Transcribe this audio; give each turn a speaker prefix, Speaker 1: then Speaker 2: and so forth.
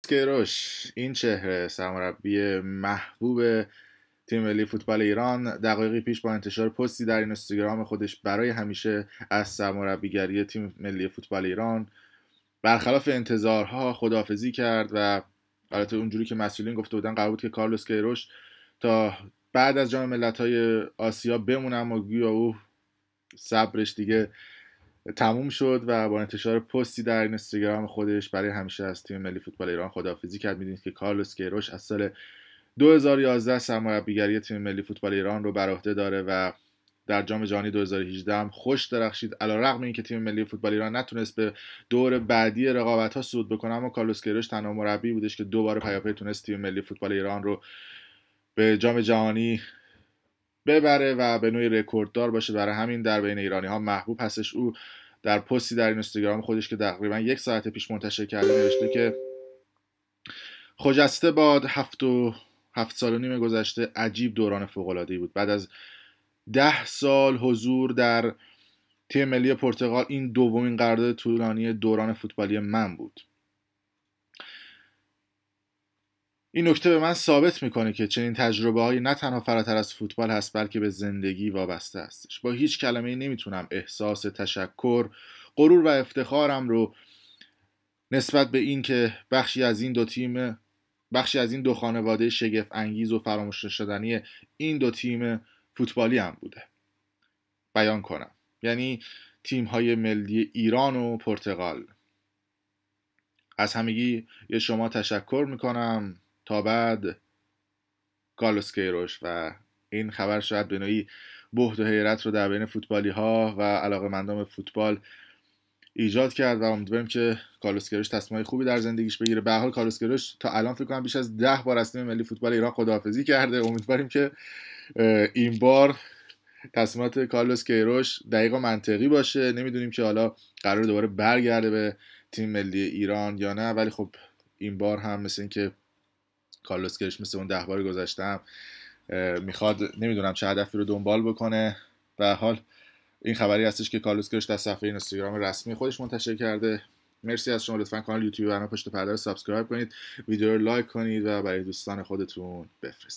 Speaker 1: کیروش، این چهره سرمربی محبوب تیم ملی فوتبال ایران، دقایقی پیش با انتشار پستی در اینستاگرام خودش برای همیشه از سرمربیگری تیم ملی فوتبال ایران برخلاف انتظارها خداحافظی کرد و البته اونجوری که مسئولین گفته بودن قرار بود که کارلوس کیروش تا بعد از جام ملت‌های آسیا بمونه، اما گویا او صبرش دیگه تموم شد و با انتشار پستی در اینستاگرام خودش برای همیشه از تیم ملی فوتبال ایران خداحافظی کرد. می‌دونید که کارلوس کیروش از سال 2011 سرمربیگری تیم ملی فوتبال ایران رو بر عهده داره و در جام جهانی 2018 هم خوش درخشید. علیرغم اینکه تیم ملی فوتبال ایران نتونست به دور بعدی رقابت‌ها صعود بکنه، اما کارلوس کیروش تنها مربی بودش که دوباره پیاپی تونست تیم ملی فوتبال ایران رو به جام جهانی ببره و به نوعی رکورددار باشه. برای همین در بین ایرانی‌ها محبوب هستش. او در پستی در اینستاگرام خودش که تقریبا 1 ساعت پیش منتشر کرده نوشته که خجسته باد 7 سال و نیم گذشته عجیب دوران فوق‌العاده‌ای بود. بعد از 10 سال حضور در تیم ملی پرتغال، این دومین قرارداد طولانی دوران فوتبالی من بود. این نکته به من ثابت میکنه که چنین تجربه‌هایی نه تنها فراتر از فوتبال هست بلکه به زندگی وابسته هستش. با هیچ کلمه‌ای نمیتونم احساس تشکر، غرور و افتخارم رو نسبت به این که بخشی از این دو خانواده شگفت انگیز و فراموش نشدنی این دو تیم فوتبالی هم بوده بیان کنم، یعنی تیم‌های ملی ایران و پرتغال. از همگی شما تشکر میکنم. تا بعد، کارلوس کیروش. و این خبر شاید به نوعی بهت و حیرت رو در بین فوتبالی ها و علاقه‌مندان به فوتبال ایجاد کرد و امیدواریم که کارلوس کیروش تصمیمای خوبی در زندگیش بگیره. به هر حال کارلوس کیروش تا الان فکر کنم بیش از 10 بار از تیم ملی فوتبال ایران خداحافظی کرده. امیدواریم که این بار تصمیمات کارلوس کیروش دقیق و منطقی باشه. نمیدونیم که حالا قرار دوباره برگرده به تیم ملی ایران یا نه، ولی خب این بار هم مثل این که کارلوس کیروش مثل اون 10 بار گذشته هم میخواد نمیدونم چه هدفی رو دنبال بکنه. به حال این خبری هستش که کارلوس کیروش در صفحه اینستاگرام رسمی خودش منتشر کرده. مرسی از شما. لطفاً کانال یوتیوب برنامه پشت پرده رو سابسکرایب کنید، ویدیو رو لایک کنید و برای دوستان خودتون بفرستید.